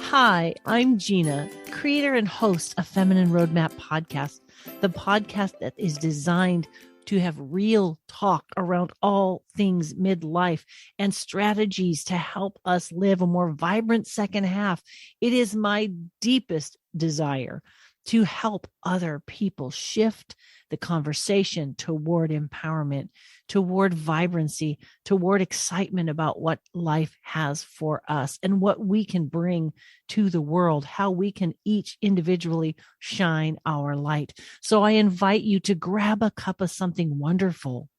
Hi, I'm Gina, creator and host of Feminine Roadmap Podcast, the podcast that is designed to have real talk around all things midlife and strategies to help us live a more vibrant second half. It is my deepest desire to help other people shift the conversation toward empowerment, toward vibrancy, toward excitement about what life has for us and what we can bring to the world, how we can each individually shine our light. So I invite you to grab a cup of something wonderful,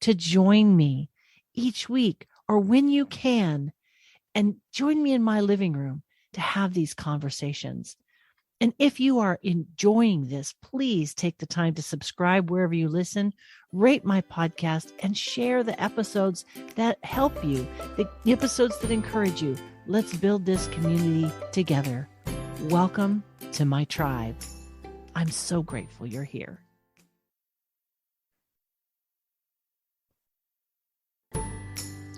to join me each week or when you can, and join me in my living room to have these conversations. And if you are enjoying this, please take the time to subscribe wherever you listen, rate my podcast, and share the episodes that help you, the episodes that encourage you. Let's build this community together. Welcome to my tribe. I'm so grateful you're here.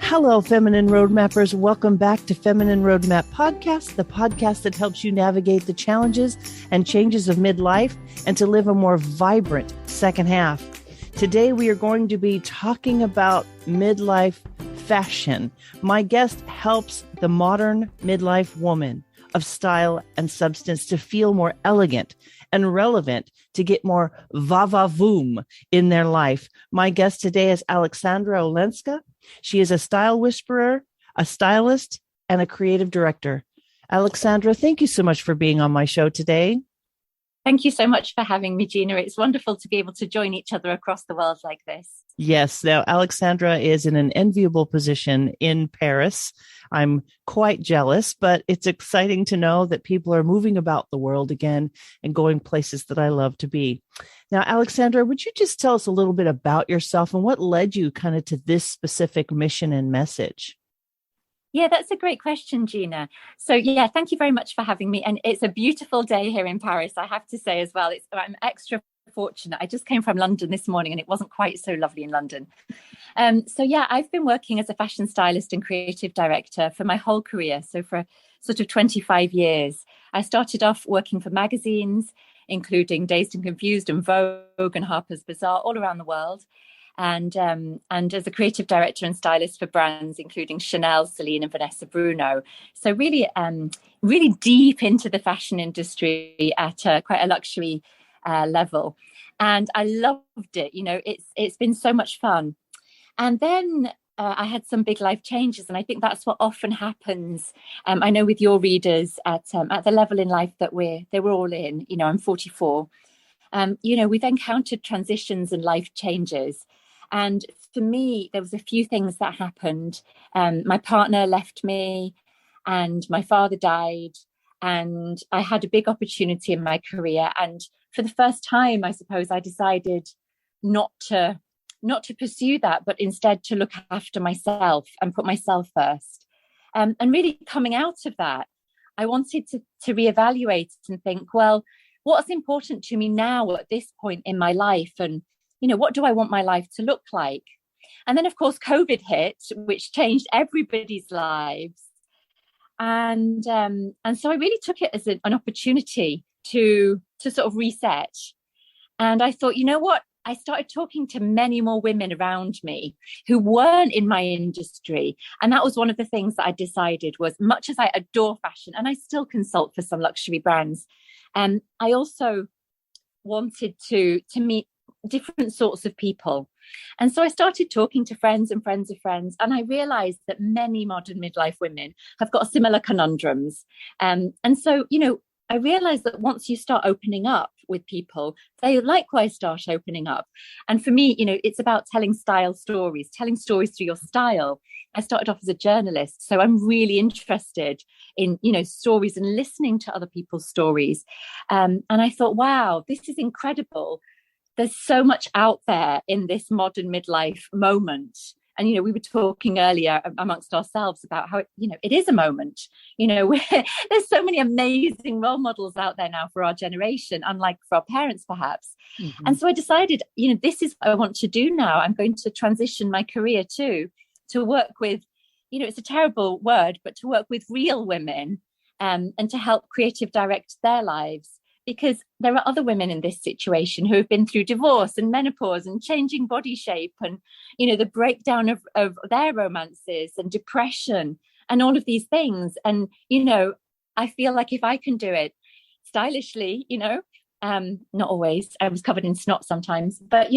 Hello, Feminine Roadmappers. Welcome back to Feminine Roadmap Podcast, the podcast that helps you navigate the challenges and changes of midlife and to live a more vibrant second half. Today, we are going to be talking about midlife fashion. My guest helps the modern midlife woman of style and substance to feel more elegant and relevant, to get more va-va-voom in their life. My guest today is Aleksandra Olenska. She is a style whisperer, a stylist, and a creative director. Aleksandra, thank you so much for being on my show today. Thank you so much for having me, Gina. It's wonderful to be able to join each other across the world like this. Yes. Now, Aleksandra is in an enviable position in Paris. I'm quite jealous, but it's exciting to know that people are moving about the world again and going places that I love to be. Now, Aleksandra, would you just tell us a little bit about yourself and what led you kind of to this specific mission and message? Yeah, that's a great question, Gina. So yeah, thank you very much for having me. And it's a beautiful day here in Paris, I have to say as well. I'm extra fortunate. I just came from London this morning and it wasn't quite so lovely in London. So yeah, I've been working as a fashion stylist and creative director for my whole career. So for sort of 25 years, I started off working for magazines, including Dazed and Confused and Vogue and Harper's Bazaar all around the world. And as a creative director and stylist for brands, including Chanel, Celine and Vanessa Bruno. So really, really deep into the fashion industry at quite a luxury level. And I loved it. You know, it's been so much fun. And then I had some big life changes. And I think that's what often happens. I know with your readers at the level in life that we're all in, you know, I'm 44. You know, we've encountered transitions and life changes. And for me, there was a few things that happened. My partner left me and my father died. And I had a big opportunity in my career. And for the first time, I suppose, I decided not to pursue that, but instead to look after myself and put myself first. And really coming out of that, I wanted to reevaluate and think, well, what's important to me now at this point in my life? And, you know, what do I want my life to look like? And then, of course, COVID hit, which changed everybody's lives. And so I really took it as an opportunity to sort of reset. And I thought, you know what? I started talking to many more women around me who weren't in my industry. And that was one of the things that I decided was, much as I adore fashion, and I still consult for some luxury brands, I also wanted to meet different sorts of people. And so I started talking to friends and friends of friends. And I realized that many modern midlife women have got similar conundrums. And so, you know, I realized that once you start opening up with people, they likewise start opening up. And for me, you know, it's about telling stories through your style. I started off as a journalist, so I'm really interested in, you know, stories and listening to other people's stories. And I thought, wow, this is incredible. There's so much out there in this modern midlife moment. And, you know, we were talking earlier amongst ourselves about how, you know, it is a moment. You know, there's so many amazing role models out there now for our generation, unlike for our parents, perhaps. Mm-hmm. And so I decided, you know, this is what I want to do now. I'm going to transition my career to work with, you know, it's a terrible word, but to work with real women and to help creative direct their lives. Because there are other women in this situation who have been through divorce and menopause and changing body shape and, the breakdown of their romances and depression and all of these things. And, I feel like if I can do it stylishly, not always, I was covered in snot sometimes, but,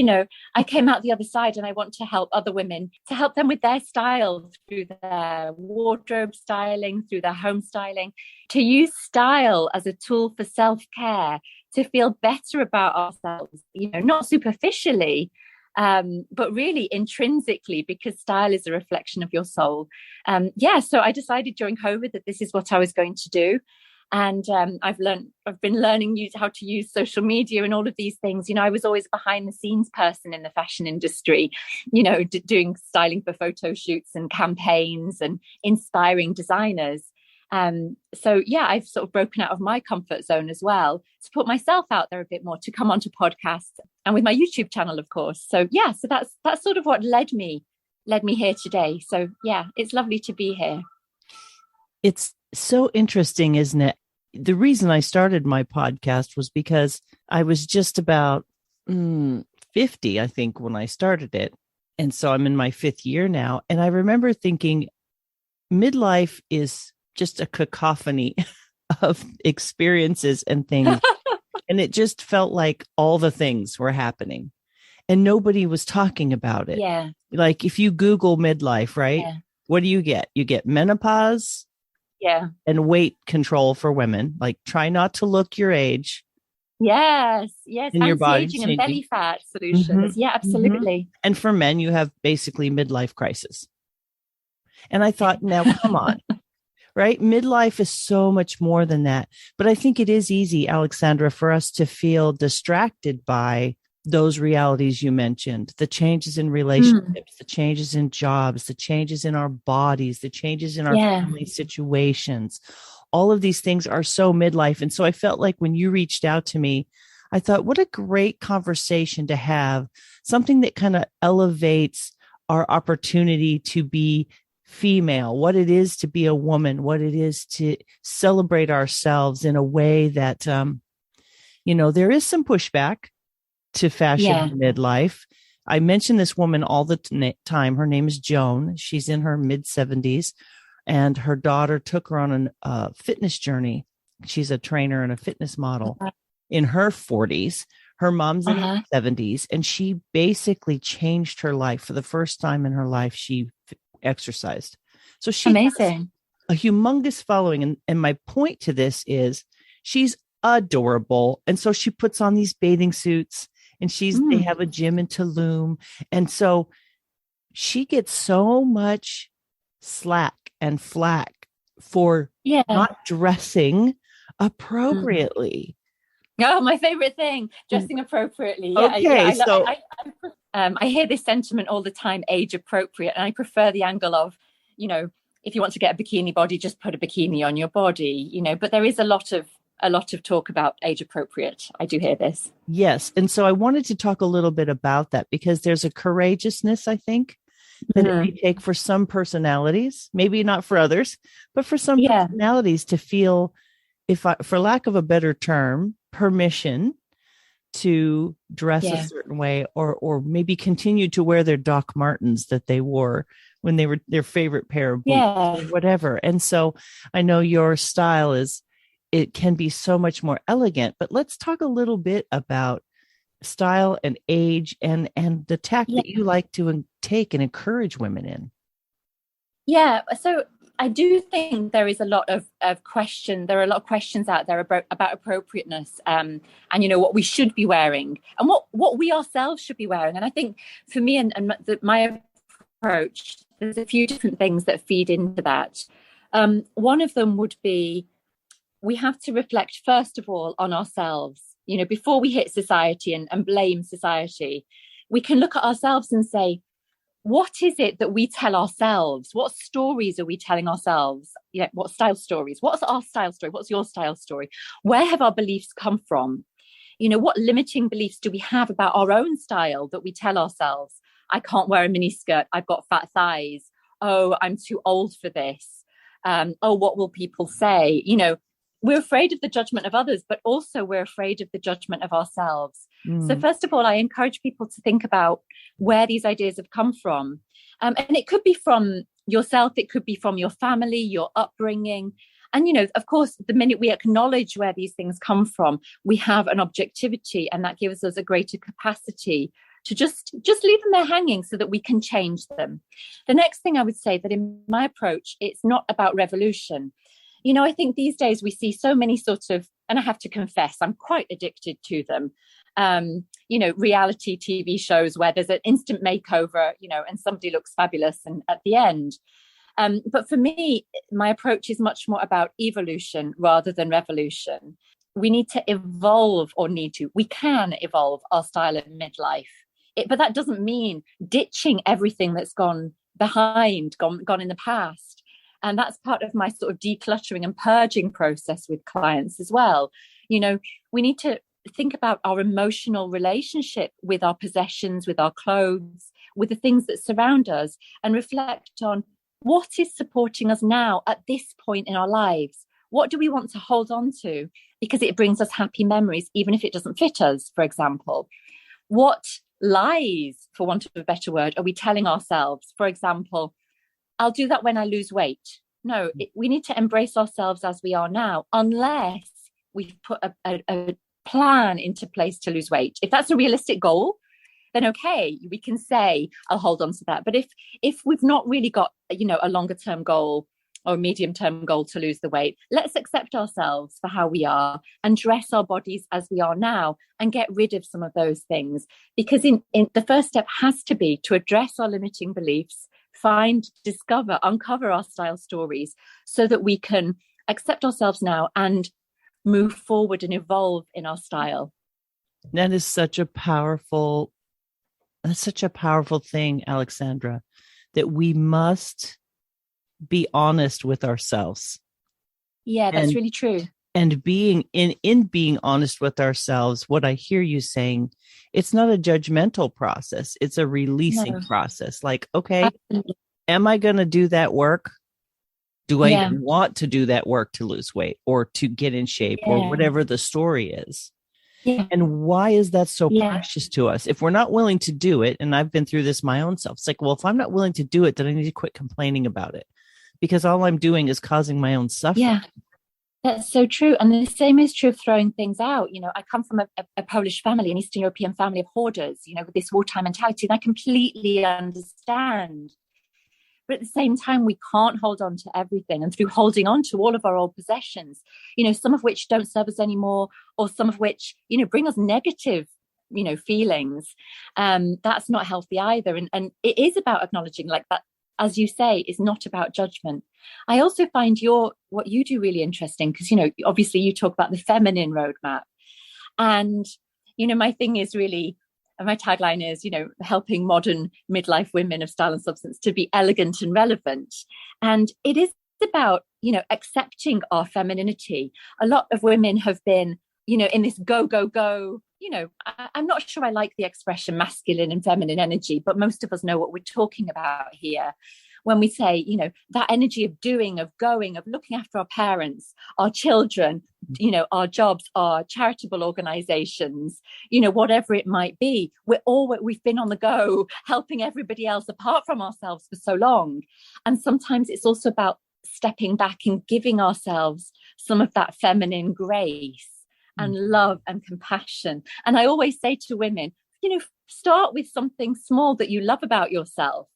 I came out the other side, and I want to help other women, to help them with their style, through their wardrobe styling, through their home styling, to use style as a tool for self-care, to feel better about ourselves, not superficially, but really intrinsically, because style is a reflection of your soul. So I decided during COVID that this is what I was going to do. And I've been learning how to use social media and all of these things. I was always a behind the scenes person in the fashion industry, doing styling for photo shoots and campaigns and inspiring designers. I've sort of broken out of my comfort zone as well, to put myself out there a bit more, to come onto podcasts and with my YouTube channel, of course. So that's sort of what led me here today. So it's lovely to be here. It's so interesting, isn't it? The reason I started my podcast was because I was just about 50, I think, when I started it. And so I'm in my 5th year now. And I remember thinking midlife is just a cacophony of experiences and things. And it just felt like all the things were happening and nobody was talking about it. Yeah. Like if you Google midlife, right? Yeah. What do you get? You get menopause. Yeah. And weight control for women. Like try not to look your age. Yes. And your body anti-aging and belly fat solutions. Mm-hmm. Yeah, absolutely. Mm-hmm. And for men, you have basically midlife crisis. And I thought, now come on, right? Midlife is so much more than that. But I think it is easy, Aleksandra, for us to feel distracted by those realities you mentioned, the changes in relationships, the changes in jobs, the changes in our bodies, the changes in our family situations. All of these things are so midlife. And so I felt like when you reached out to me, I thought, what a great conversation to have, something that kind of elevates our opportunity to be female, what it is to be a woman, what it is to celebrate ourselves in a way that, there is some pushback to fashion in midlife. I mention this woman all the time. Her name is Joan. She's in her mid-70s, and her daughter took her on a fitness journey. She's a trainer and a fitness model in her 40s. Her mom's in her 70s, and she basically changed her life. For the first time in her life, she exercised. So she amazing, a humongous following. And my point to this is she's adorable. And so she puts on these bathing suits. And they have a gym in Tulum. And so she gets so much slack and flack for not dressing appropriately. Oh, my favorite thing, dressing appropriately. Yeah, okay, I hear this sentiment all the time, age appropriate. And I prefer the angle of, if you want to get a bikini body, just put a bikini on your body, but there is a lot of talk about age appropriate. I do hear this. Yes. And so I wanted to talk a little bit about that, because there's a courageousness, I think, that it may take for some personalities, maybe not for others, but for some personalities to feel, for lack of a better term, permission to dress a certain way, or maybe continue to wear their Doc Martens that they wore when they were their favorite pair of boots or whatever. And so I know your style it can be so much more elegant, but let's talk a little bit about style and age and the tack that you like to take and encourage women in. Yeah. So I do think there is a lot of question. There are a lot of questions out there about appropriateness, and what we should be wearing and what we ourselves should be wearing. And I think for me and my approach, there's a few different things that feed into that. One of them would be, we have to reflect, first of all, on ourselves. Before we hit society and blame society, we can look at ourselves and say, what is it that we tell ourselves? What stories are we telling ourselves? What style stories? What's our style story? What's your style story? Where have our beliefs come from? What limiting beliefs do we have about our own style that we tell ourselves? I can't wear a miniskirt. I've got fat thighs. Oh, I'm too old for this. Oh, what will people say? We're afraid of the judgment of others, but also we're afraid of the judgment of ourselves. So first of all, I encourage people to think about where these ideas have come from. And it could be from yourself, it could be from your family, your upbringing. And, of course, the minute we acknowledge where these things come from, we have an objectivity, and that gives us a greater capacity to just leave them there hanging so that we can change them. The next thing I would say, that in my approach, it's not about revolution. I think these days we see so many sorts of, and I have to confess, I'm quite addicted to them. Reality TV shows where there's an instant makeover, and somebody looks fabulous and at the end. But for me, my approach is much more about evolution rather than revolution. We need to evolve, we can evolve our style in midlife. But that doesn't mean ditching everything that's gone in the past. And that's part of my sort of decluttering and purging process with clients as well. We need to think about our emotional relationship with our possessions, with our clothes, with the things that surround us, and reflect on what is supporting us now at this point in our lives. What do we want to hold on to because it brings us happy memories, even if it doesn't fit us, for example? What lies, for want of a better word, are we telling ourselves? For example, I'll do that when I lose weight. No, we need to embrace ourselves as we are now, unless we've put a plan into place to lose weight. If that's a realistic goal, then okay, we can say, I'll hold on to that. But if we've not really got, a longer term goal or a medium term goal to lose the weight, let's accept ourselves for how we are and dress our bodies as we are now and get rid of some of those things. Because in the first step has to be to address our limiting beliefs, uncover our style stories so that we can accept ourselves now and move forward and evolve in our style. That's such a powerful thing, Aleksandra, that we must be honest with ourselves. Yeah, that's really true. And being honest with ourselves, what I hear you saying, it's not a judgmental process. It's a releasing process. Like, okay, absolutely. Am I going to do that work? Do I even want to do that work to lose weight or to get in shape or whatever the story is? Yeah. And why is that so precious to us? If we're not willing to do it, and I've been through this my own self, it's like, well, if I'm not willing to do it, then I need to quit complaining about it, because all I'm doing is causing my own suffering. Yeah, that's so true. And the same is true of throwing things out. I come from a Polish family, an Eastern European family of hoarders, with this wartime mentality, and I completely understand. But at the same time, we can't hold on to everything. And through holding on to all of our old possessions, some of which don't serve us anymore, or some of which, bring us negative, feelings, that's not healthy either. And it is about acknowledging, like, that, as you say, is not about judgment. I also find what you do really interesting, because, obviously you talk about the feminine roadmap. And, my thing is really, my tagline is, helping modern midlife women of style and substance to be elegant and relevant. And it is about, accepting our femininity. A lot of women have been, in this go, go, go. I'm not sure I like the expression masculine and feminine energy, but most of us know what we're talking about here. When we say, that energy of doing, of going, of looking after our parents, our children, our jobs, our charitable organizations, whatever it might be, we've been on the go, helping everybody else apart from ourselves for so long. And sometimes it's also about stepping back and giving ourselves some of that feminine grace and love and compassion. And I always say to women, start with something small that you love about yourself.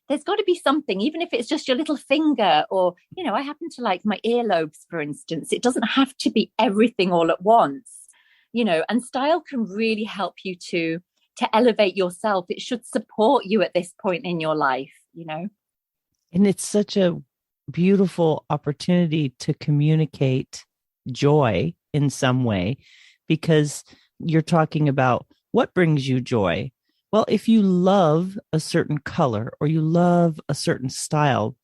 There's got to be something, even if it's just your little finger, or, I happen to like my earlobes, for instance. It doesn't have to be everything all at once, and style can really help you to elevate yourself. It should support you at this point in your life, And it's such a beautiful opportunity to communicate joy in some way, because you're talking about what brings you joy. Well, if you love a certain color or you love a certain style,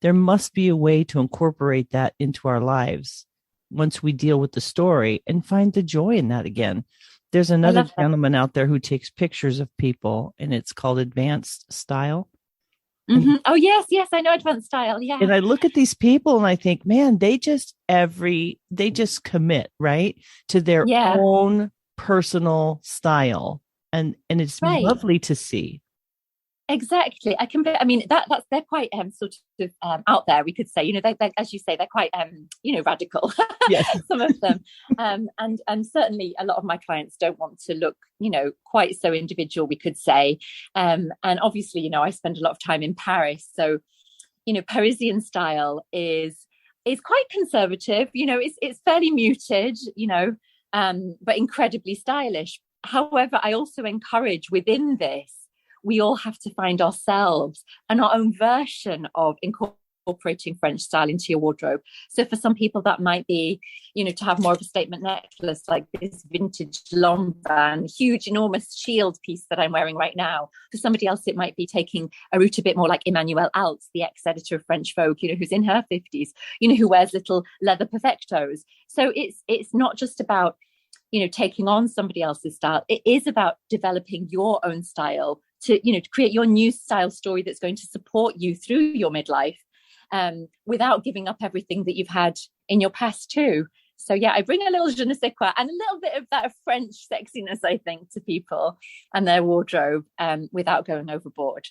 there must be a way to incorporate that into our lives once we deal with the story and find the joy in that again. There's another gentleman out there who takes pictures of people, and it's called advanced style. Oh, yes, I know advanced style. Yeah. And I look at these people and I think, man, they just commit, right, to their Yeah. own personal style. And it's Right. lovely to see. Exactly. I mean, that's they're quite sort of out there, we could say. They, as you say, they're quite radical. Yes. Some of them, and certainly a lot of my clients don't want to look quite so individual, we could say. And obviously, I spend a lot of time in Paris, so Parisian style is quite conservative. It's fairly muted, but incredibly stylish. However, I also encourage within this, we all have to find ourselves and our own version of incorporating French style into your wardrobe. So for some people, that might be, to have more of a statement necklace, like this vintage Lombard, huge, enormous shield piece that I'm wearing right now. For somebody else, it might be taking a route a bit more like Emmanuelle Alt, the ex-editor of French Vogue, who's in her 50s, who wears little leather perfectos. So it's not just about, taking on somebody else's style. It is about developing your own style to create your new style story that's going to support you through your midlife, without giving up everything that you've had in your past too. So yeah, I bring a little je ne sais quoi and a little bit of that French sexiness, I think, to people and their wardrobe, without going overboard.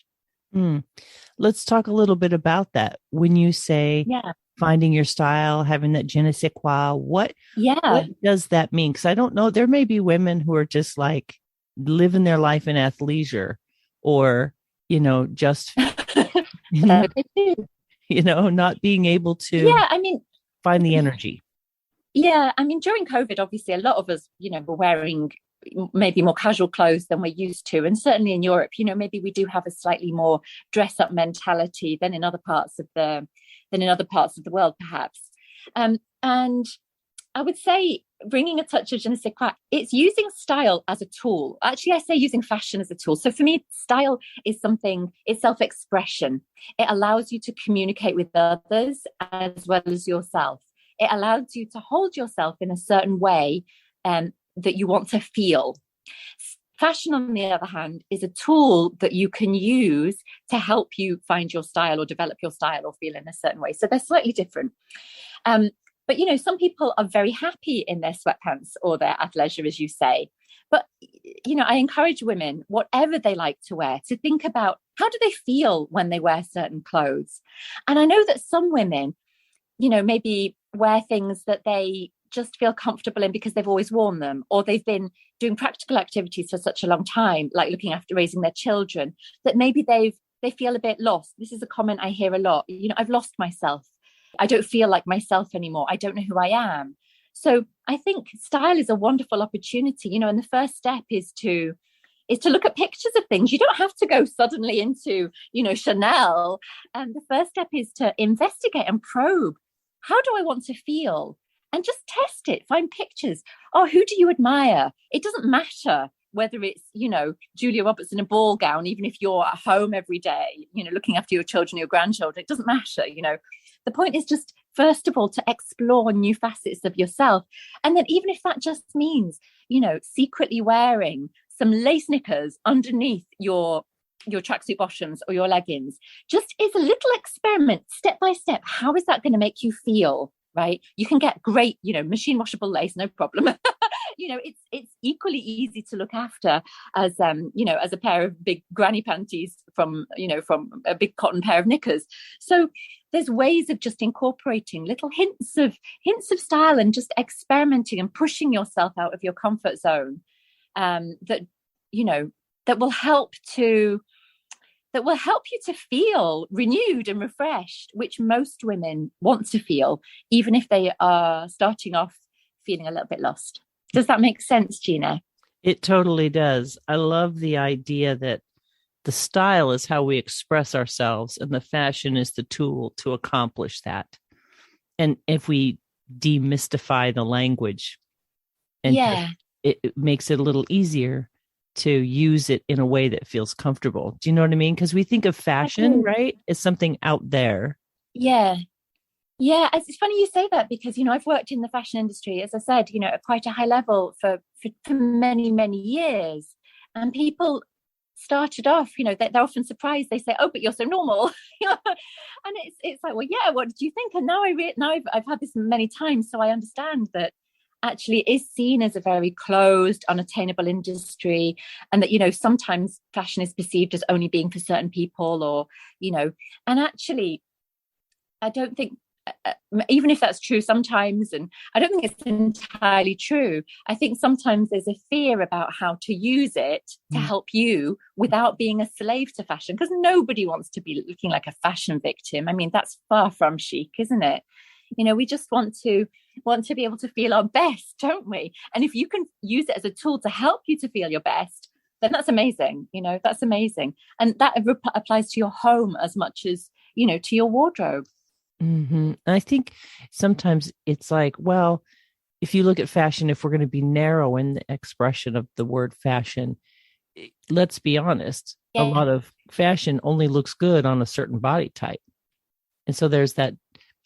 Let's talk a little bit about that. When you say finding your style, having that je ne sais quoi, what does that mean? Because I don't know. There may be women who are just like living their life in athleisure, or just not being able to find the energy. Yeah, I mean, during COVID, obviously, a lot of us, were wearing maybe more casual clothes than we're used to. And certainly in Europe, maybe we do have a slightly more dress up mentality than in other parts of the world, perhaps. And I would say, bringing a touch of je ne sais quoi, it's using style as a tool. Actually, I say using fashion as a tool. So for me, style is it's self-expression. It allows you to communicate with others as well as yourself. It allows you to hold yourself in a certain way that you want to feel. Fashion, on the other hand, is a tool that you can use to help you find your style or develop your style or feel in a certain way. So they're slightly different. But, some people are very happy in their sweatpants or their athleisure, as you say. But, I encourage women, whatever they like to wear, to think about how do they feel when they wear certain clothes. And I know that some women, maybe wear things that they just feel comfortable in because they've always worn them, or they've been doing practical activities for such a long time, like looking after raising their children, that maybe they feel a bit lost. This is a comment I hear a lot. I've lost myself. I don't feel like myself anymore. I don't know who I am. So I think style is a wonderful opportunity, and the first step is to look at pictures of things. You don't have to go suddenly into, Chanel. And the first step is to investigate and probe. How do I want to feel? And just test it. Find pictures. Oh, who do you admire? It doesn't matter whether it's, Julia Roberts in a ball gown, even if you're at home every day, looking after your children, your grandchildren, it doesn't matter, The point is just, first of all, to explore new facets of yourself. And then even if that just means, secretly wearing some lace knickers underneath your tracksuit bottoms or your leggings, just is a little experiment, step by step. How is that going to make you feel? Right? You can get great, machine washable lace, no problem. It's equally easy to look after as as a pair of big granny panties from a big cotton pair of knickers. So there's ways of just incorporating little hints of style and just experimenting and pushing yourself out of your comfort zone, that will help you to feel renewed and refreshed, which most women want to feel, even if they are starting off feeling a little bit lost. Does that make sense, Gina? It totally does. I love the idea that the style is how we express ourselves and the fashion is the tool to accomplish that. And if we demystify the language, and it makes it a little easier to use it in a way that feels comfortable. Do you know what I mean? Because we think of fashion, right, as something out there. Yeah. Yeah, it's funny you say that because, I've worked in the fashion industry, as I said, at quite a high level for many, many years. And people started off, they're often surprised. They say, "Oh, but you're so normal," and it's like, well, yeah, what did you think? And now I've had this many times, so I understand that actually it is seen as a very closed, unattainable industry, and that sometimes fashion is perceived as only being for certain people, or and actually, I don't think. Even if that's true sometimes, and I don't think it's entirely true, I think sometimes there's a fear about how to use it to help you without being a slave to fashion, because nobody wants to be looking like a fashion victim. I mean, that's far from chic, isn't it? We just want to be able to feel our best, don't we? And if you can use it as a tool to help you to feel your best, then that's amazing. That's amazing. And that applies to your home as much as to your wardrobe. Mm-hmm. I think sometimes it's like, well, if you look at fashion, if we're going to be narrow in the expression of the word fashion, let's be honest, a lot of fashion only looks good on a certain body type. And so there's that,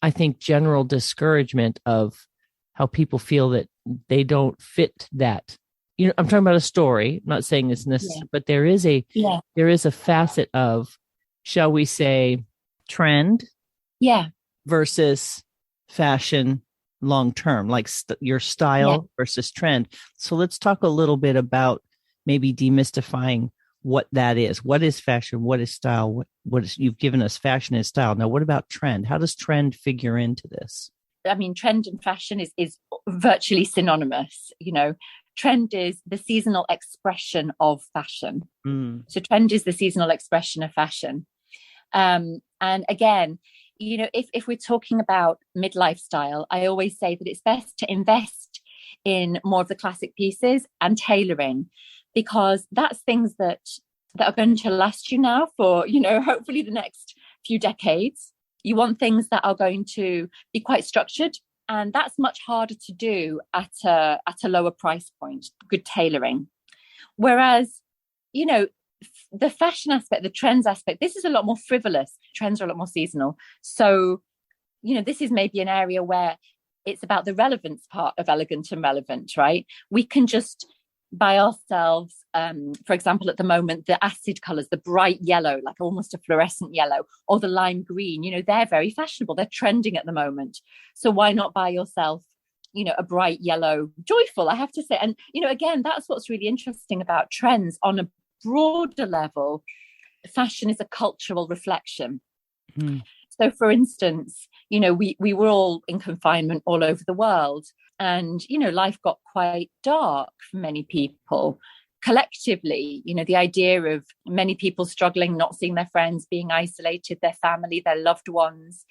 I think, general discouragement of how people feel that they don't fit that. I'm talking about a story, I'm not saying it's necessary, but there is a facet of, shall we say, trend versus fashion long term, like your style versus trend. So let's talk a little bit about maybe demystifying what that is. What is fashion? What is style? What is, you've given us fashion and style. Now, what about trend? How does trend figure into this? I mean, trend and fashion is virtually synonymous. Trend is the seasonal expression of fashion. So trend is the seasonal expression of fashion. And again, if we're talking about midlife style, I always say that it's best to invest in more of the classic pieces and tailoring, because that's things that are going to last you now for, hopefully the next few decades. You want things that are going to be quite structured, and that's much harder to do at a lower price point, good tailoring. Whereas, the fashion aspect, the trends aspect, this is a lot more frivolous. Trends are a lot more seasonal. So, this is maybe an area where it's about the relevance part of elegant and relevant, right? We can just buy ourselves, for example, at the moment, the acid colors, the bright yellow, like almost a fluorescent yellow, or the lime green, they're very fashionable. They're trending at the moment. So why not buy yourself, a bright yellow, joyful, I have to say. And, again, that's what's really interesting about trends on a broader level. Fashion is a cultural reflection. So, for instance, we were all in confinement all over the world, and life got quite dark for many people collectively. The idea of many people struggling, not seeing their friends, being isolated, their family, their loved ones,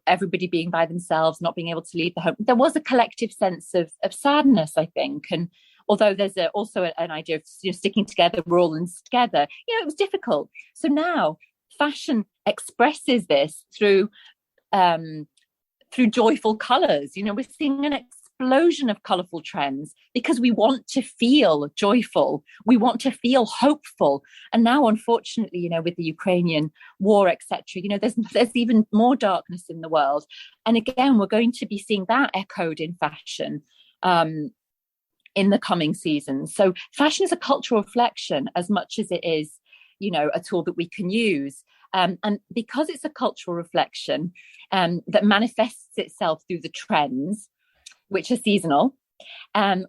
everybody being by themselves, not being able to leave the home. There was a collective sense of sadness, I think. And although there's also an idea of sticking together, we're all in this together, it was difficult. So now fashion expresses this through joyful colors. We're seeing an explosion of colorful trends because we want to feel joyful. We want to feel hopeful. And now, unfortunately, with the Ukrainian war, etc., there's even more darkness in the world. And again, we're going to be seeing that echoed in fashion in the coming seasons. So fashion is a cultural reflection as much as it is, a tool that we can use. And because it's a cultural reflection that manifests itself through the trends, which are seasonal,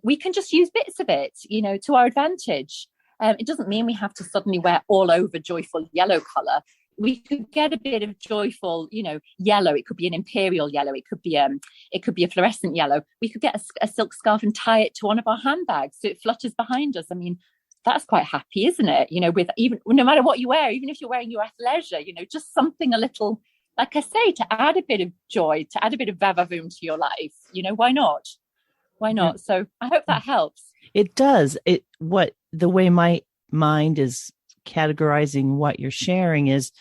we can just use bits of it, to our advantage. It doesn't mean we have to suddenly wear all over joyful yellow color. We could get a bit of joyful, yellow. It could be an imperial yellow. It could be a fluorescent yellow. We could get a silk scarf and tie it to one of our handbags so it flutters behind us. I mean, that's quite happy, isn't it? With even no matter what you wear, even if you're wearing your athleisure, just something a little, like I say, to add a bit of joy, to add a bit of va-va-voom to your life. Why not? Why not? Yeah. So I hope that helps. It does. The way my mind is categorizing what you're sharing is,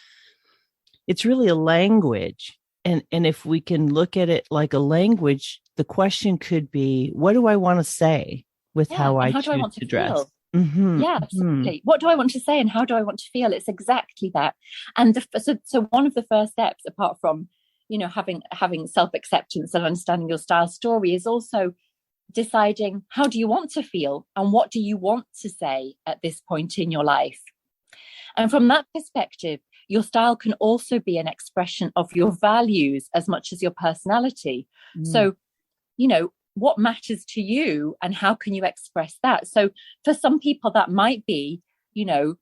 it's really a language. And if we can look at it like a language, the question could be, what do I want to say with how I choose to dress? Mm-hmm. Yeah, absolutely. Mm-hmm. What do I want to say and how do I want to feel? It's exactly that. And so one of the first steps, apart from, having self-acceptance and understanding your style story, is also deciding how do you want to feel and what do you want to say at this point in your life. And from that perspective, your style can also be an expression of your values as much as your personality. So, what matters to you and how can you express that? So for some people, that might be, a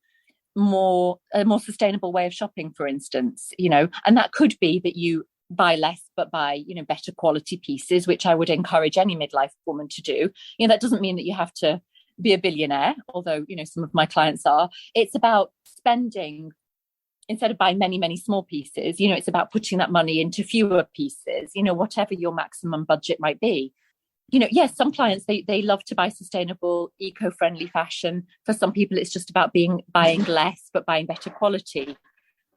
more sustainable way of shopping, for instance, and that could be that you buy less, but buy, better quality pieces, which I would encourage any midlife woman to do. That doesn't mean that you have to be a billionaire, although, some of my clients are. It's about spending, instead of buying many, many small pieces, it's about putting that money into fewer pieces, whatever your maximum budget might be. Yes, some clients, they love to buy sustainable, eco-friendly fashion. For some people, it's just about buying less, but buying better quality.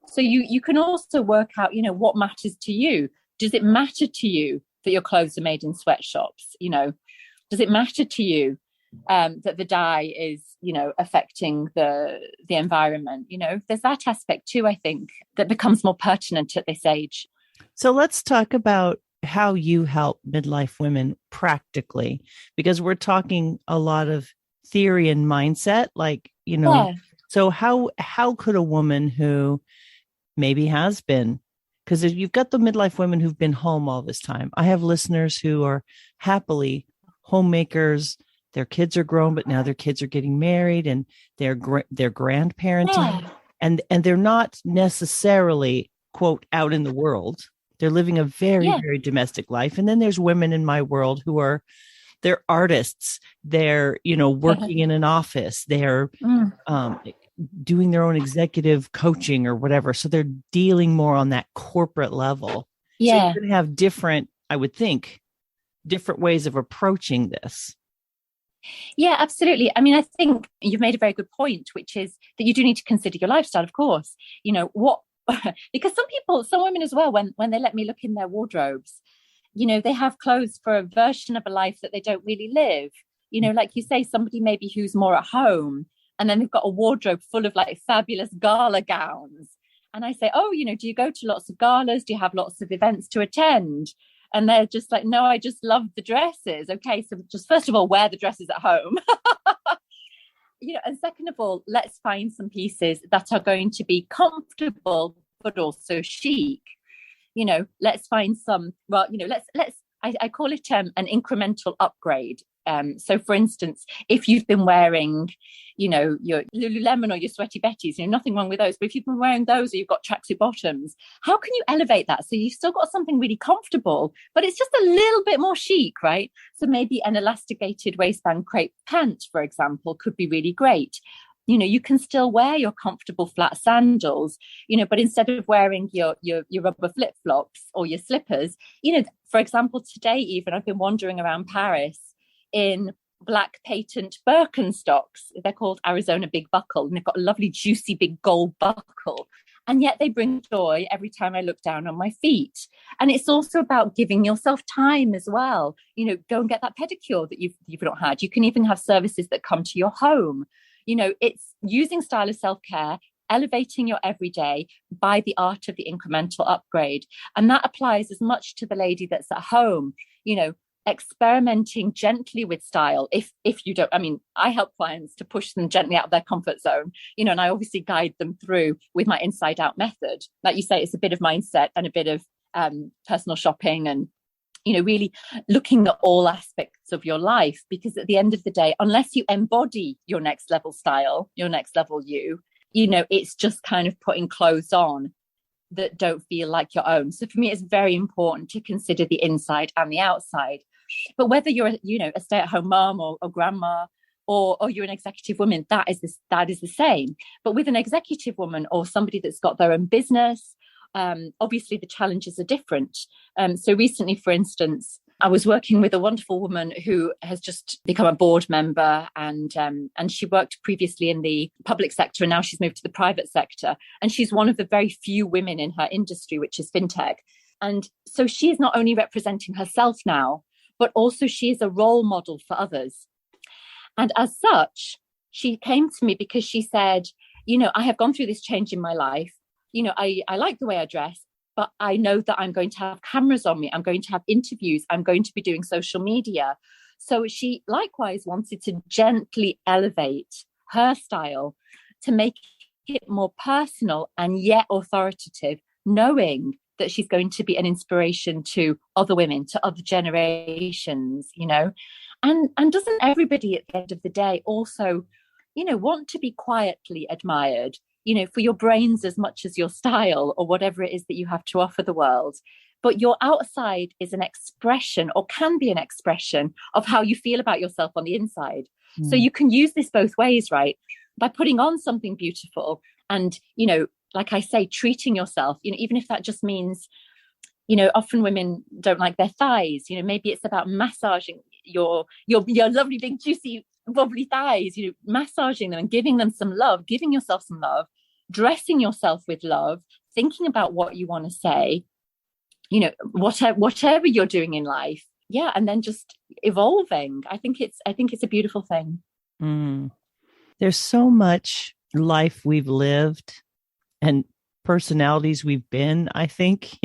So you can also work out, what matters to you. Does it matter to you that your clothes are made in sweatshops? Does it matter to you that the dye is, affecting the environment? There's that aspect too, I think, that becomes more pertinent at this age. So let's talk about how you help midlife women practically, because we're talking a lot of theory and mindset, So how could a woman who maybe has been, because you've got the midlife women who've been home all this time. I have listeners who are happily homemakers. Their kids are grown, but now their kids are getting married and they're grandparenting, and they're not necessarily, quote, out in the world. They're living a very, very domestic life. And then there's women in my world they're artists. They're, working in an office. They're doing their own executive coaching or whatever. So they're dealing more on that corporate level. Yeah. So you're going to have different ways of approaching this. Yeah, absolutely. I mean, I think you've made a very good point, which is that you do need to consider your lifestyle, of course. Because some women as well, when they let me look in their wardrobes, they have clothes for a version of a life that they don't really live. Like you say, somebody maybe who's more at home, and then they've got a wardrobe full of like fabulous gala gowns. And I say, oh, do you go to lots of galas? Do you have lots of events to attend? And they're just like, no, I just love the dresses. Okay, so just first of all, wear the dresses at home. And second of all, let's find some pieces that are going to be comfortable, but also chic. Let's find some, I call it an incremental upgrade. So for instance, if you've been wearing, your Lululemon or your Sweaty Betties, nothing wrong with those, but if you've been wearing those or you've got tracksuit bottoms, how can you elevate that? So you've still got something really comfortable, but it's just a little bit more chic, right? So maybe an elasticated waistband crepe pant, for example, could be really great. You can still wear your comfortable flat sandals, but instead of wearing your rubber flip-flops or your slippers, for example, today even I've been wandering around Paris in black patent Birkenstocks. They're called Arizona Big Buckle, and they've got a lovely juicy big gold buckle. And yet they bring joy every time I look down on my feet. And it's also about giving yourself time as well. Go and get that pedicure that you've not had. You can even have services that come to your home. It's using style as self-care, elevating your everyday by the art of the incremental upgrade. And that applies as much to the lady that's at home, experimenting gently with style. If you don't, I help clients to push them gently out of their comfort zone, and I obviously guide them through with my inside out method. Like you say, it's a bit of mindset and a bit of personal shopping and, really looking at all aspects of your life, because at the end of the day, unless you embody your next level style, your next level it's just kind of putting clothes on that don't feel like your own. So for me, it's very important to consider the inside and the outside. But whether you're a stay-at-home mom or grandma or you're an executive woman, that is the same. But with an executive woman or somebody that's got their own business, obviously the challenges are different. So recently, for instance, I was working with a wonderful woman who has just become a board member, and she worked previously in the public sector, and now she's moved to the private sector. And she's one of the very few women in her industry, which is fintech. And so she is not only representing herself now, but also she is a role model for others. And as such, she came to me because she said, I have gone through this change in my life. I like the way I dress, but I know that I'm going to have cameras on me. I'm going to have interviews. I'm going to be doing social media. So she likewise wanted to gently elevate her style to make it more personal and yet authoritative, knowing that she's going to be an inspiration to other women, to other generations, and doesn't everybody at the end of the day also, want to be quietly admired, for your brains as much as your style or whatever it is that you have to offer the world. But your outside is an expression, or can be an expression, of how you feel about yourself on the inside. So you can use this both ways, right? By putting on something beautiful and, like I say, treating yourself, even if that just means, often women don't like their thighs, maybe it's about massaging your lovely, big, juicy, wobbly thighs, massaging them and giving them some love, giving yourself some love, dressing yourself with love, thinking about what you want to say, whatever you're doing in life. Yeah. And then just evolving. I think it's a beautiful thing. There's so much life we've lived and personalities we've been, I think,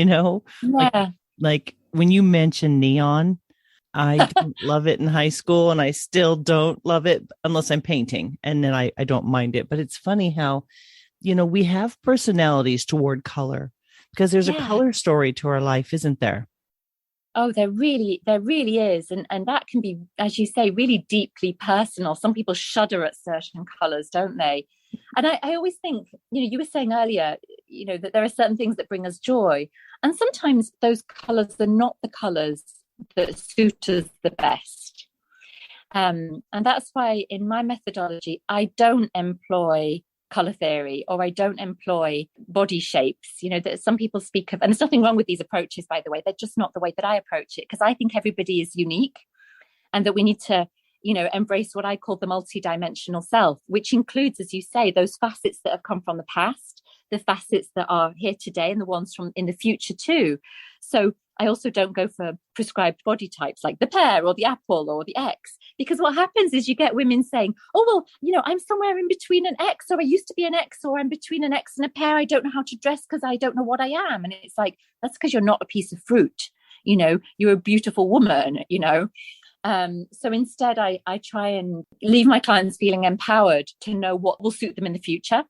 like when you mention neon, I didn't love it in high school and I still don't love it unless I'm painting. And then I don't mind it. But it's funny how, we have personalities toward color because there's a color story to our life, isn't there? Oh, there really is. And that can be, as you say, really deeply personal. Some people shudder at certain colors, don't they? And I always think, you were saying earlier, that there are certain things that bring us joy. And sometimes those colors are not the colors that suit us the best. And that's why in my methodology, I don't employ color theory, or I don't employ body shapes, that some people speak of. And there's nothing wrong with these approaches, by the way. They're just not the way that I approach it, because I think everybody is unique and that we need to, embrace what I call the multidimensional self, which includes, as you say, those facets that have come from the past, the facets that are here today, and the ones from in the future too. So I also don't go for prescribed body types like the pear or the apple or the X, because what happens is you get women saying, oh, well, I'm somewhere in between an X, or I used to be an X, or I'm between an X and a pear. I don't know how to dress because I don't know what I am. And it's like, that's because you're not a piece of fruit. You're a beautiful woman, So instead, I try and leave my clients feeling empowered to know what will suit them in the future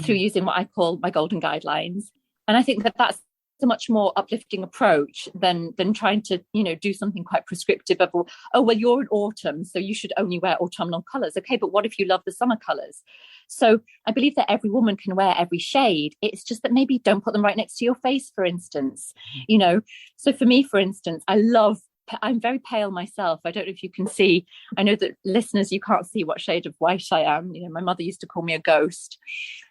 through using what I call my golden guidelines. And I think that that's a much more uplifting approach than trying to, do something quite prescriptive of, oh, well, you're in autumn, so you should only wear autumnal colors. Okay, but what if you love the summer colors? So I believe that every woman can wear every shade. It's just that maybe don't put them right next to your face, for instance. So for me, for instance, I'm very pale myself. I don't know if you can see. I know that listeners, you can't see what shade of white I am. My mother used to call me a ghost.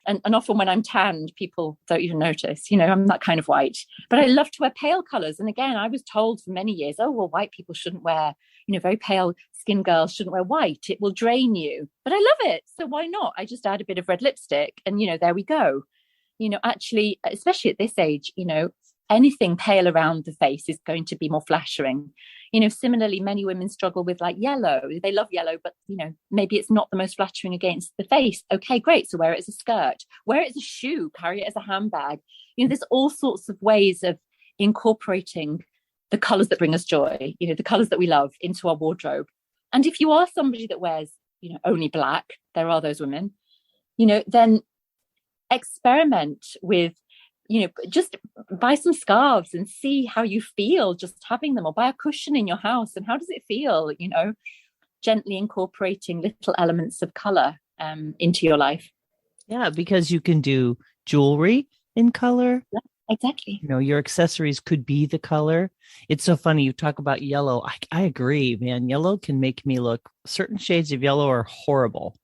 And often when I'm tanned, people don't even notice. I'm that kind of white. But I love to wear pale colours. And again, I was told for many years, oh, well, white people shouldn't wear, very pale skin girls shouldn't wear white. It will drain you. But I love it. So why not? I just add a bit of red lipstick and, there we go. Actually, especially at this age, anything pale around the face is going to be more flattering. Similarly, many women struggle with like yellow. They love yellow, but, maybe it's not the most flattering against the face. Okay, great. So wear it as a skirt, wear it as a shoe, carry it as a handbag. There's all sorts of ways of incorporating the colors that bring us joy, the colors that we love into our wardrobe. And if you are somebody that wears, only black, there are those women, then experiment with, just buy some scarves and see how you feel just having them, or buy a cushion in your house. And how does it feel, gently incorporating little elements of color into your life. Yeah, because you can do jewelry in color. Yeah, exactly. Your accessories could be the color. It's so funny. You talk about yellow. I agree, man. Yellow can make me look, certain shades of yellow are horrible.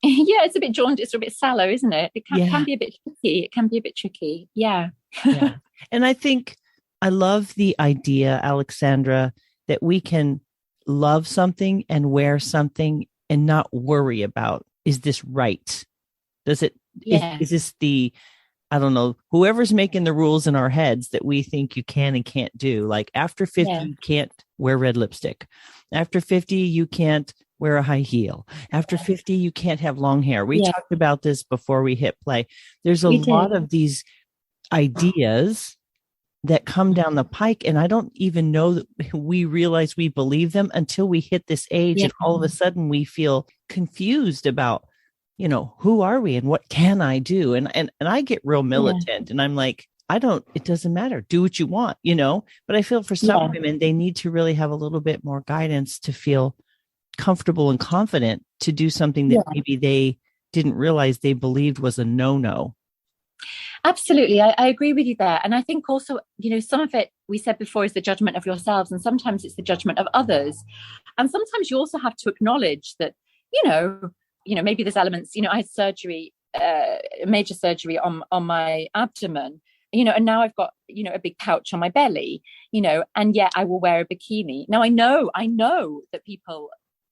Yeah, it's a bit jaundiced or a bit sallow, isn't it? It can be a bit tricky. It can be a bit tricky. Yeah. Yeah. And I think I love the idea, Aleksandra, that we can love something and wear something and not worry about, is this right? Does it, is this the, I don't know, whoever's making the rules in our heads that we think you can and can't do. Like after 50, you can't wear red lipstick. After 50, you can't wear a high heel. After 50, you can't have long hair. We talked about this before we hit play. There's a lot of these ideas that come down the pike, and I don't even know that we realize we believe them until we hit this age, and all of a sudden we feel confused about who are we and what can I do? And I get real militant and I'm like, it doesn't matter. Do what you want, but I feel for some women, they need to really have a little bit more guidance to feel comfortable and confident to do something that maybe they didn't realize they believed was a no-no. Absolutely. I agree with you there. And I think also, some of it we said before is the judgment of yourselves, and sometimes it's the judgment of others. And sometimes you also have to acknowledge that, maybe there's elements, I had surgery, major surgery on my abdomen, and now I've got, a big pouch on my belly, and yet I will wear a bikini. Now I know that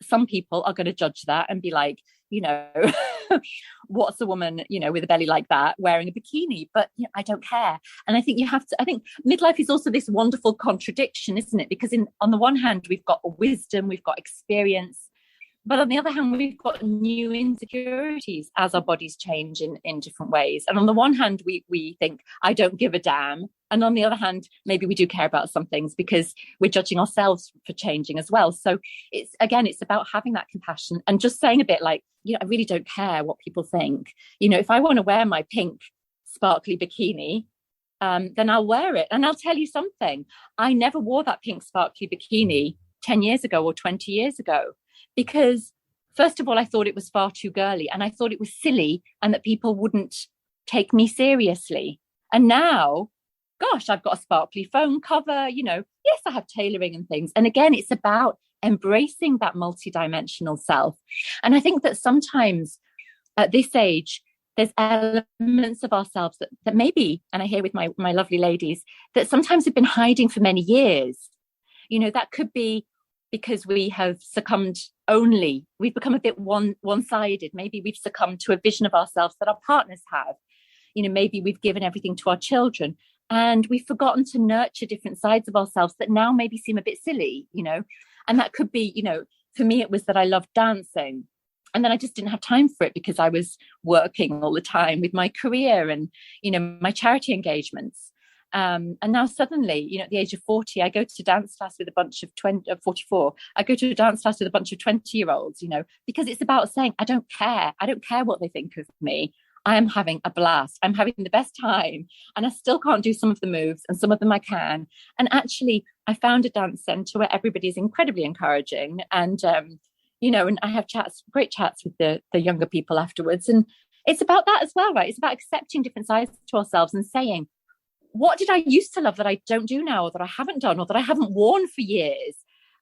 some people are going to judge that and be like, what's a woman, with a belly like that wearing a bikini? But I don't care. And I think I think midlife is also this wonderful contradiction, isn't it? Because on the one hand, we've got wisdom, we've got experience, but on the other hand, we've got new insecurities as our bodies change in different ways. And on the one hand, we think, I don't give a damn. And on the other hand, maybe we do care about some things because we're judging ourselves for changing as well. So it's about having that compassion and just saying a bit like, I really don't care what people think. If I want to wear my pink sparkly bikini, then I'll wear it. And I'll tell you something. I never wore that pink sparkly bikini 10 years ago or 20 years ago. Because first of all, I thought it was far too girly and I thought it was silly and that people wouldn't take me seriously. And now, gosh, I've got a sparkly phone cover, yes, I have tailoring and things. And again, it's about embracing that multidimensional self. And I think that sometimes at this age, there's elements of ourselves that maybe, and I hear with my lovely ladies, that sometimes have been hiding for many years. That could be because we have we've become a bit one-sided. Maybe we've succumbed to a vision of ourselves that our partners have. Maybe we've given everything to our children and we've forgotten to nurture different sides of ourselves that now maybe seem a bit silly, and that could be, for me, it was that I loved dancing. And then I just didn't have time for it because I was working all the time with my career and, my charity engagements. And now suddenly, at the age of 40, I go to dance class with a bunch of 44. I go to a dance class with a bunch of 20-year-olds, because it's about saying, I don't care. I don't care what they think of me. I am having a blast. I'm having the best time. And I still can't do some of the moves and some of them I can. And actually, I found a dance center where everybody is incredibly encouraging. And, and I have great chats with the younger people afterwards. And it's about that as well, right? It's about accepting different sides to ourselves and saying, what did I used to love that I don't do now, or that I haven't done, or that I haven't worn for years?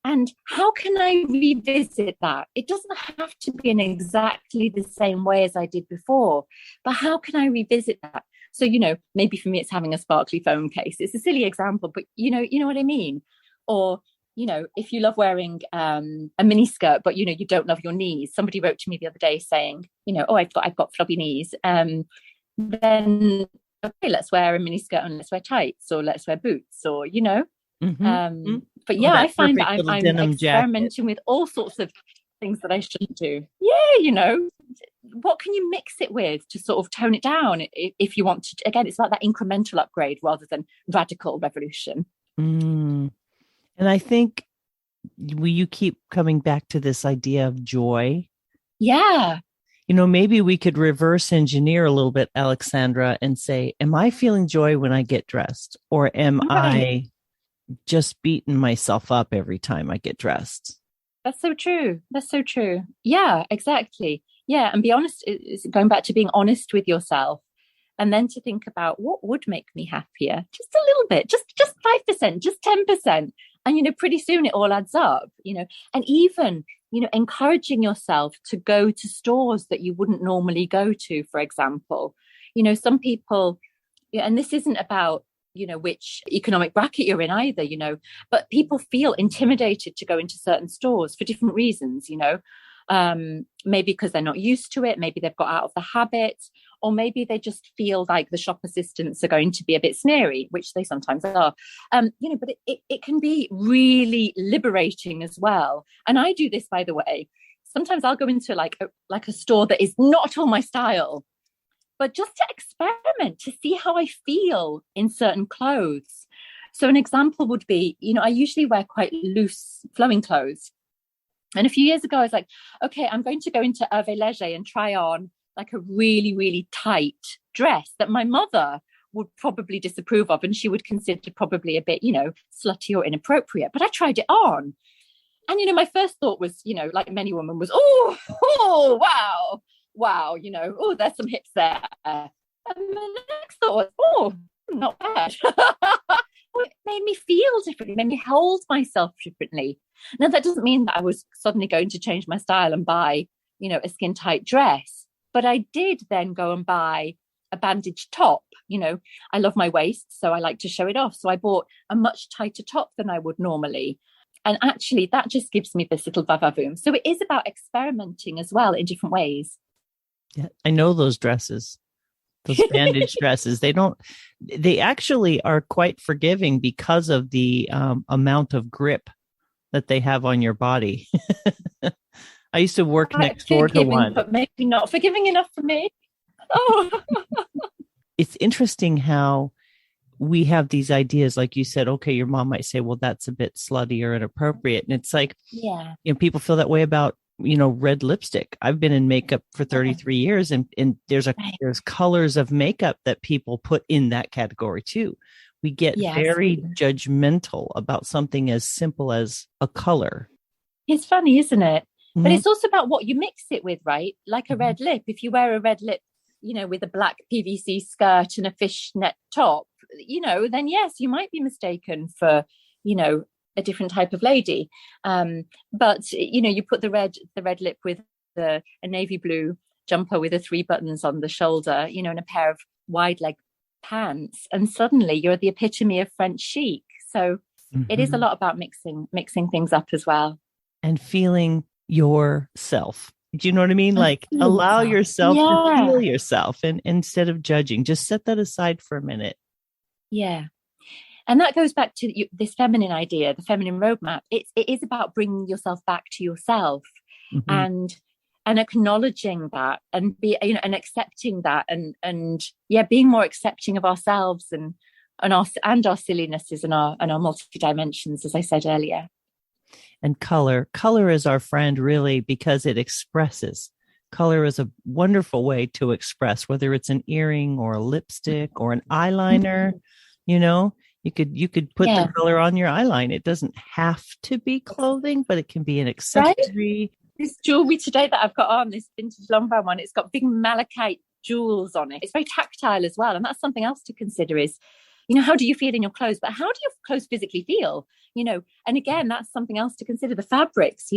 And how can I revisit that? It doesn't have to be in exactly the same way as I did before, but how can I revisit that? So, maybe for me, it's having a sparkly phone case. It's a silly example, but you know what I mean? Or, if you love wearing a mini skirt, but, you don't love your knees. Somebody wrote to me the other day saying, I've got floppy knees. Then okay, let's wear a mini skirt and let's wear tights, or let's wear boots, or but yeah, I find that I'm experimenting jacket with all sorts of things that I shouldn't do. What can you mix it with to sort of tone it down if you want to? Again, it's like that incremental upgrade rather than radical revolution. And I think you keep coming back to this idea of joy. Yeah. Maybe we could reverse engineer a little bit, Aleksandra, and say, am I feeling joy when I get dressed? Or am I just beating myself up every time I get dressed? That's so true. Yeah, exactly. Yeah. And be honest, it's going back to being honest with yourself. And then to think about what would make me happier. Just a little bit, just 5%, just 10%. And, pretty soon it all adds up, and even, encouraging yourself to go to stores that you wouldn't normally go to, for example. Some people, and this isn't about, which economic bracket you're in either, but people feel intimidated to go into certain stores for different reasons, maybe because they're not used to it. Maybe they've got out of the habit, or maybe they just feel like the shop assistants are going to be a bit snary, which they sometimes are. But it can be really liberating as well. And I do this, by the way. Sometimes I'll go into like a store that is not at all my style, but just to experiment, to see how I feel in certain clothes. So an example would be, I usually wear quite loose flowing clothes. And a few years ago, I was like, okay, I'm going to go into Hervé Léger and try on like a really, really tight dress that my mother would probably disapprove of, and she would consider probably a bit, slutty or inappropriate. But I tried it on. And, my first thought was, like many women, was, oh, wow, oh, there's some hips there. And the next thought was, oh, not bad. It made me feel differently, made me hold myself differently. Now, that doesn't mean that I was suddenly going to change my style and buy, a skin tight dress. But I did then go and buy a bandage top. I love my waist, so I like to show it off. So I bought a much tighter top than I would normally. And actually, that just gives me this little va-va-voom. So it is about experimenting as well in different ways. Yeah, I know those dresses, those bandage dresses. They actually are quite forgiving because of the amount of grip that they have on your body. I used to work next door to one. But maybe not forgiving enough for me. Oh, it's interesting how we have these ideas, like you said, okay, your mom might say, well, that's a bit slutty or inappropriate. And it's like, people feel that way about, red lipstick. I've been in makeup for 33 years and there's colors of makeup that people put in that category too. We get very judgmental about something as simple as a color. It's funny, isn't it? Mm-hmm. But it's also about what you mix it with, right? Like a red lip. If you wear a red lip, with a black PVC skirt and a fishnet top, then yes, you might be mistaken for, a different type of lady. But, you put the red lip with a navy blue jumper with 3 buttons on the shoulder, and a pair of wide leg pants, and suddenly you're the epitome of French chic. So it is a lot about mixing things up as well. And feeling yourself. Do you know what I mean? Like allow yourself to feel yourself and instead of judging, just set that aside for a minute. Yeah. And that goes back to this feminine idea, the feminine roadmap. It is about bringing yourself back to yourself and acknowledging that and and accepting that and being more accepting of ourselves and our sillinesses and our multi-dimensions, as I said earlier. And color is our friend, really, because it expresses. Color is a wonderful way to express, whether it's an earring or a lipstick or an eyeliner. You could put the color on your eyeline. It doesn't have to be clothing, but it can be an accessory. Right? This jewelry today that I've got on, this vintage Lombard one, it's got big malachite jewels on it. It's very tactile as well. And that's something else to consider is, how do you feel in your clothes? But how do your clothes physically feel? And again, that's something else to consider. The fabrics,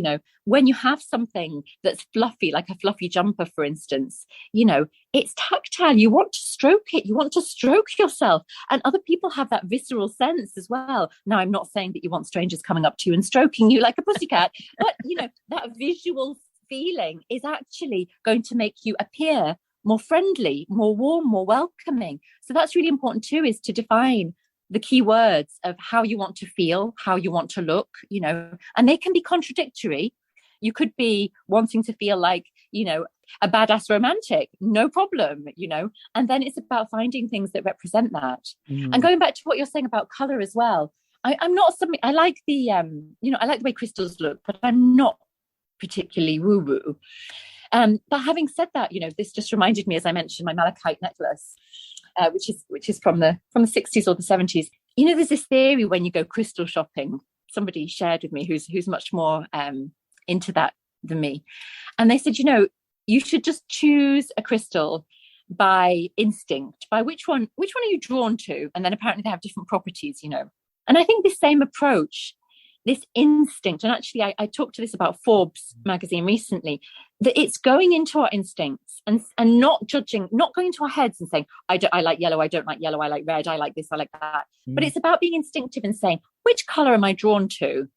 when you have something that's fluffy, like a fluffy jumper, for instance, it's tactile. You want to stroke it. You want to stroke yourself. And other people have that visceral sense as well. Now, I'm not saying that you want strangers coming up to you and stroking you like a pussycat, but, that visual feeling is actually going to make you appear more friendly, more warm, more welcoming. So that's really important too, is to define the key words of how you want to feel, how you want to look, and they can be contradictory. You could be wanting to feel like, a badass romantic, no problem, and then it's about finding things that represent that. And going back to what you're saying about color as well, I'm not something, I like the, I like the way crystals look, but I'm not particularly woo-woo. But having said that, this just reminded me, as I mentioned, my malachite necklace, which is from the 60s or the 70s. There's this theory when you go crystal shopping. Somebody shared with me who's much more into that than me, and they said, you should just choose a crystal by instinct, by which one are you drawn to, and then apparently they have different properties, And I think this same approach, this instinct, and actually I talked to this about Forbes magazine recently, that it's going into our instincts and not judging, not going into our heads and saying, I like yellow, I don't like yellow, I like red, I like this, I like that. But it's about being instinctive and saying, which color am I drawn to?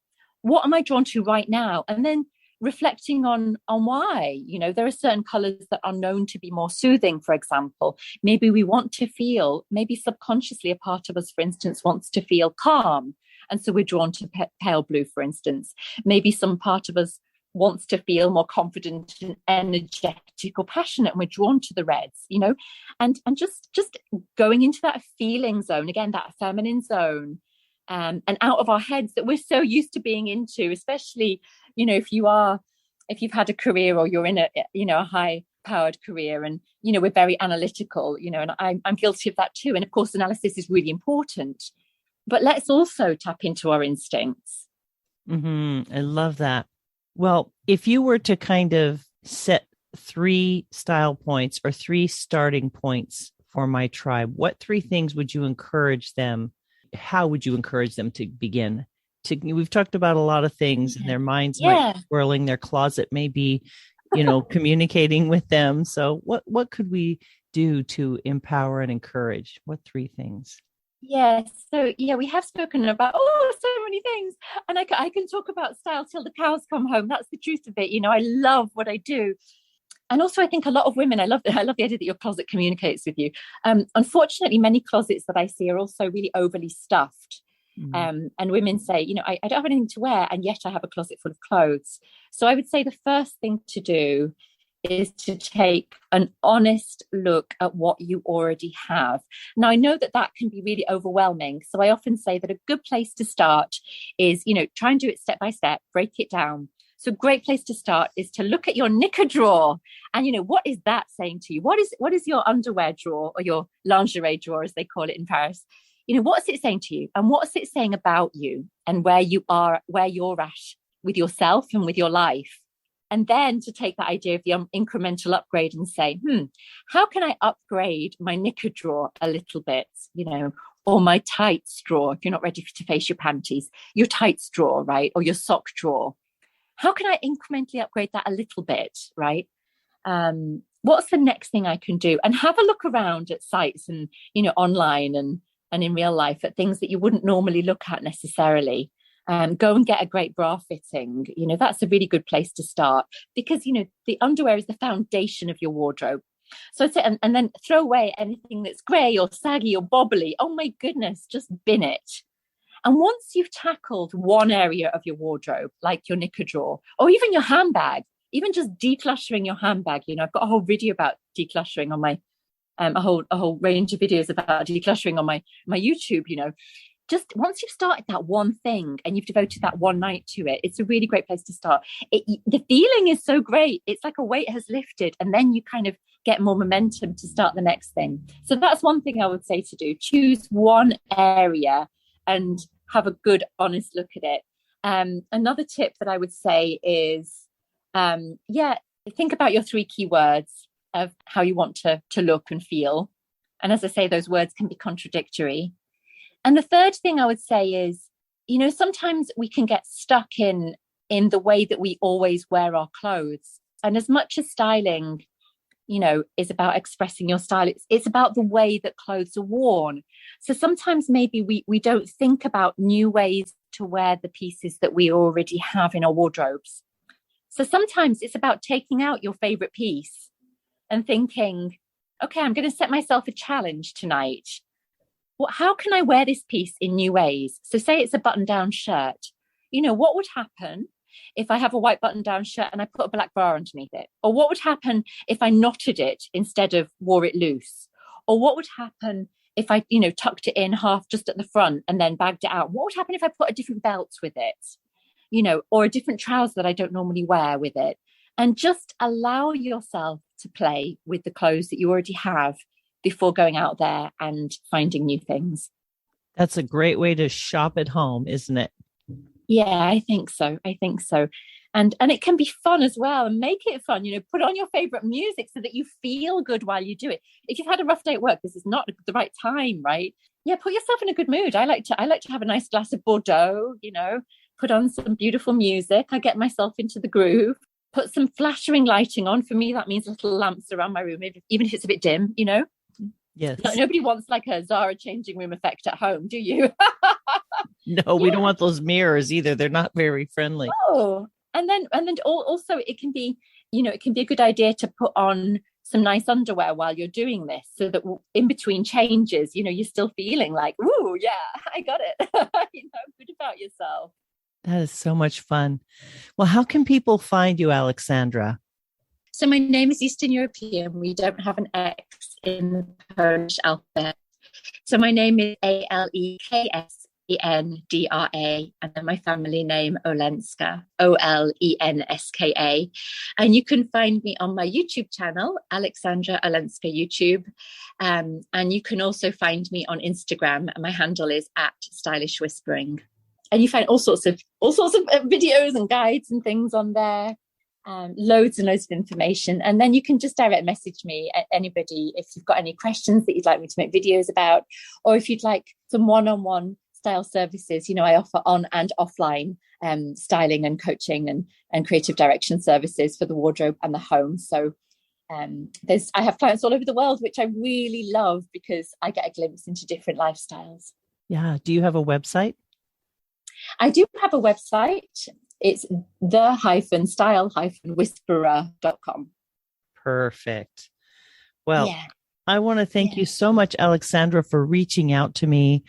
What am I drawn to right now? And then reflecting on why. There are certain colors that are known to be more soothing, for example. Maybe we want to feel, maybe subconsciously a part of us, for instance, wants to feel calm. And so we're drawn to pale blue, for instance. Maybe some part of us wants to feel more confident and energetic or passionate, and we're drawn to the reds, and just going into that feeling zone, again, that feminine zone, and out of our heads that we're so used to being into, especially, if you've had a career or you're in a high powered career, and we're very analytical, and I'm guilty of that too. And of course, analysis is really important, but let's also tap into our instincts. I love that. Well, if you were to kind of set 3 style points or 3 starting points for my tribe, what 3 things would you encourage them? How would you encourage them to begin? We've talked about a lot of things, and their minds might be swirling, their closet may be, communicating with them. So what could we do to empower and encourage? What 3 things? Yes. So we have spoken about so many things, and I can talk about style till the cows come home. That's the truth of it. I love what I do, and also I think a lot of women. I love the idea that your closet communicates with you. Unfortunately, many closets that I see are also really overly stuffed. And women say, I don't have anything to wear, and yet I have a closet full of clothes. So I would say the first thing to do is to take an honest look at what you already have. Now, I know that can be really overwhelming. So I often say that a good place to start is, try and do it step by step, break it down. So a great place to start is to look at your knicker drawer. And, what is that saying to you? What is your underwear drawer, or your lingerie drawer, as they call it in Paris? What's it saying to you? And what's it saying about you and where you're at with yourself and with your life? And then to take that idea of the incremental upgrade and say, how can I upgrade my knicker drawer a little bit, or my tights drawer, if you're not ready to face your panties, your tights drawer, right? Or your sock drawer. How can I incrementally upgrade that a little bit, right? What's the next thing I can do? And have a look around at sites and, online and in real life at things that you wouldn't normally look at necessarily. Go and get a great bra fitting. That's a really good place to start, because, the underwear is the foundation of your wardrobe. So I'd say, and then throw away anything that's grey or saggy or bobbly. Oh my goodness, just bin it. And once you've tackled one area of your wardrobe, like your knicker drawer, or even your handbag, even just decluttering your handbag, I've got a whole video about decluttering on my, a whole range of videos about decluttering on my YouTube, just once you've started that one thing and you've devoted that one night to it, it's a really great place to start. The feeling is so great. It's like a weight has lifted, and then you kind of get more momentum to start the next thing. So that's one thing I would say to do. Choose one area and have a good, honest look at it. Another tip that I would say is, think about your 3 key words of how you want to look and feel. And as I say, those words can be contradictory. And the third thing I would say is, sometimes we can get stuck in the way that we always wear our clothes. And as much as styling, is about expressing your style, it's about the way that clothes are worn. So sometimes maybe we don't think about new ways to wear the pieces that we already have in our wardrobes. So sometimes it's about taking out your favorite piece and thinking, okay, I'm going to set myself a challenge tonight. How can I wear this piece in new ways? So say it's a button-down shirt. What would happen if I have a white button-down shirt and I put a black bra underneath it? Or what would happen if I knotted it instead of wore it loose? Or what would happen if I, tucked it in half just at the front and then bagged it out? What would happen if I put a different belt with it? Or a different trouser that I don't normally wear with it? And just allow yourself to play with the clothes that you already have before going out there and finding new things. That's a great way to shop at home, isn't it? Yeah, I think so. And it can be fun as well, and make it fun. Put on your favorite music so that you feel good while you do it. If you've had a rough day at work, this is not the right time, right? Yeah, put yourself in a good mood. I like to have a nice glass of Bordeaux, put on some beautiful music. I get myself into the groove. Put some flashing lighting on. For me, that means little lamps around my room, even if it's a bit dim, Yes. Nobody wants like a Zara changing room effect at home, do you? No, we don't want those mirrors either. They're not very friendly. Oh, and then also it can be, it can be a good idea to put on some nice underwear while you're doing this, so that in between changes, you're still feeling like, ooh, yeah, I got it. Good about yourself. That is so much fun. Well, how can people find you, Aleksandra? So my name is Eastern European. We don't have an X in the Polish alphabet. So my name is Aleksandra. Aleksandra, and then my family name, Olenska, Olenska. And you can find me on my YouTube channel, Aleksandra Olenska YouTube. And you can also find me on Instagram. And my handle is @stylishwhispering. And you find all sorts of videos and guides and things on there. Loads and loads of information, and then you can just direct message me, anybody, if you've got any questions that you'd like me to make videos about, or if you'd like some one-on-one style services. I offer on and offline styling and coaching and creative direction services for the wardrobe and the home. So I have clients all over the world, which I really love because I get a glimpse into different lifestyles. Yeah. Do you have a website? I do have a website. It's the-style-whisperer.com. Perfect. Well, I want to thank you so much, Aleksandra, for reaching out to me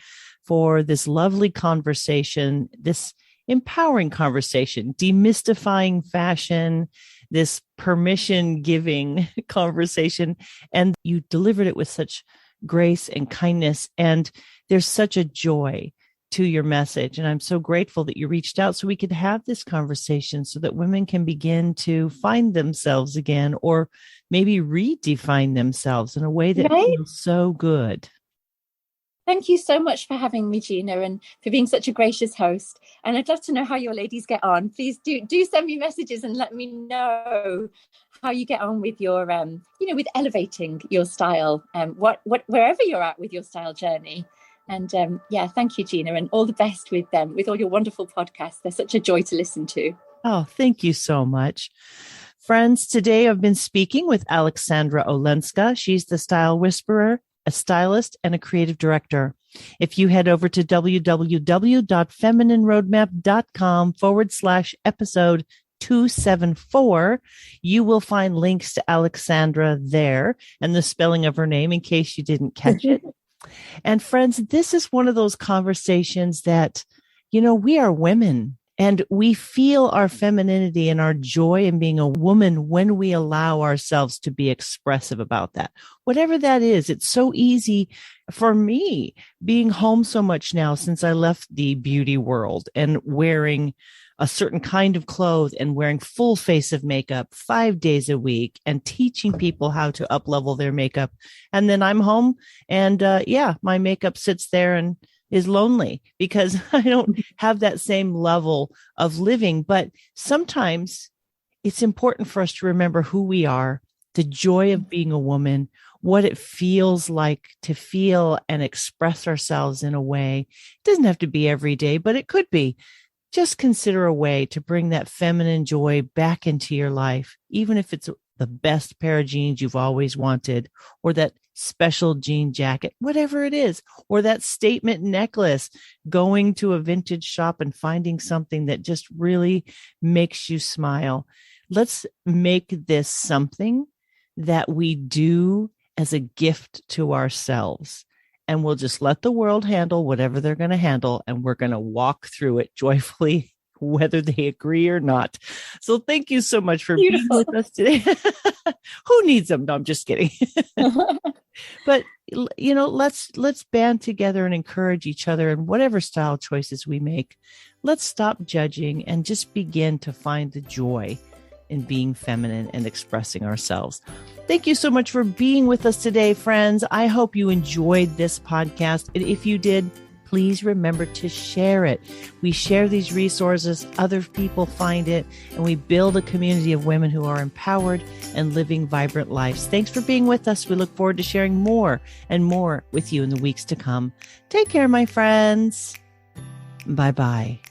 for this lovely conversation, this empowering conversation, demystifying fashion, this permission-giving conversation. And you delivered it with such grace and kindness. And there's such a joy to your message. And I'm so grateful that you reached out so we could have this conversation so that women can begin to find themselves again, or maybe redefine themselves in a way that feels so good. Thank you so much for having me, Gina, and for being such a gracious host. And I'd love to know how your ladies get on. Please do send me messages and let me know how you get on with your, with elevating your style, wherever you're at with your style journey. And thank you, Gina, and all the best with all your wonderful podcasts. They're such a joy to listen to. Oh, thank you so much. Friends, today I've been speaking with Aleksandra Olenska. She's the Style Whisperer, a stylist, and a creative director. If you head over to www.feminineroadmap.com/episode 274, you will find links to Aleksandra there and the spelling of her name in case you didn't catch it. And friends, this is one of those conversations that, we are women and we feel our femininity and our joy in being a woman when we allow ourselves to be expressive about that. Whatever that is, it's so easy for me being home so much now since I left the beauty world and wearing a certain kind of clothes and wearing full face of makeup 5 days a week and teaching people how to up level their makeup. And then I'm home and my makeup sits there and is lonely because I don't have that same level of living. But sometimes it's important for us to remember who we are, the joy of being a woman, what it feels like to feel and express ourselves in a way. It doesn't have to be every day, but it could be. Just consider a way to bring that feminine joy back into your life, even if it's the best pair of jeans you've always wanted, or that special jean jacket, whatever it is, or that statement necklace, going to a vintage shop and finding something that just really makes you smile. Let's make this something that we do as a gift to ourselves. And we'll just let the world handle whatever they're going to handle. And we're going to walk through it joyfully, whether they agree or not. So thank you so much for being with us today. Who needs them? No, I'm just kidding. But, let's band together and encourage each other in whatever style choices we make. Let's stop judging and just begin to find the joy in being feminine and expressing ourselves. Thank you so much for being with us today, friends. I hope you enjoyed this podcast. And if you did, please remember to share it. We share these resources, other people find it, and we build a community of women who are empowered and living vibrant lives. Thanks for being with us. We look forward to sharing more and more with you in the weeks to come. Take care, my friends. Bye-bye.